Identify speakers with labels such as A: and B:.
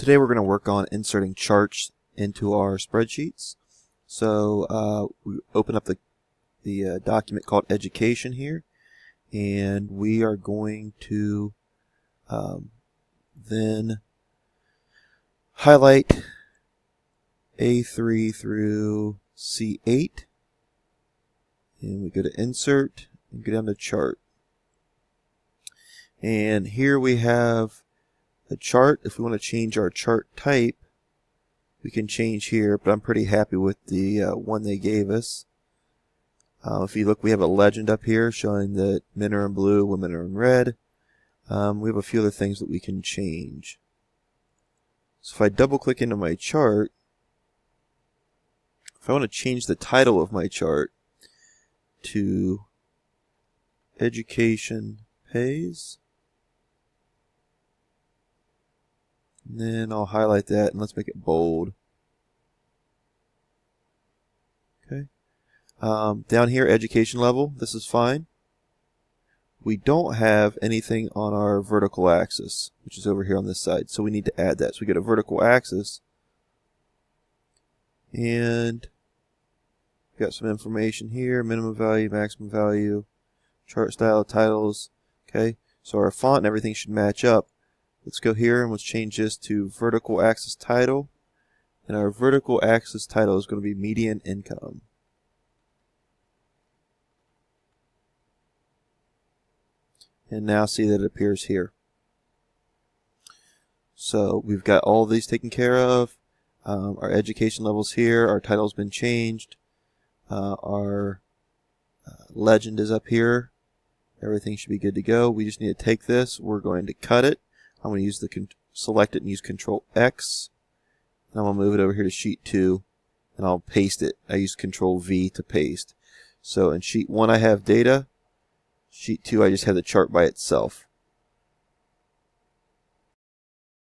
A: Today we're going to work on inserting charts into our spreadsheets. So we open up the document called Education here, and we are going to then highlight A3 through C8, and we go to Insert and go down to Chart. And here we have a chart. If we want to change our chart type, we can change here, but I'm pretty happy with the one they gave us. If you look, we have a legend up here showing that men are in blue, women are in red. We have a few other things that we can change. So if I double click into my chart, if I want to change the title of my chart to Education Pays, and then I'll highlight that and let's make it bold. Okay. Down here, education level, this is fine. We don't have anything on our vertical axis, which is over here on this side, so we need to add that. So we get a vertical axis, and we got some information here: minimum value, maximum value, chart style, titles. Okay, so our font and everything should match up. Let's go here and let's change this to vertical axis title, and our vertical axis title is going to be median income. And now see that it appears here. So we've got all of these taken care of. Our education levels here, our title's been changed, our legend is up here. Everything should be good to go. We just need to take this, we're going to cut it. I'm going to use select it and use Control X. And I'm going to move it over here to Sheet 2, and I'll paste it. I use Control V to paste. So in Sheet 1 I have data. Sheet 2 I just have the chart by itself.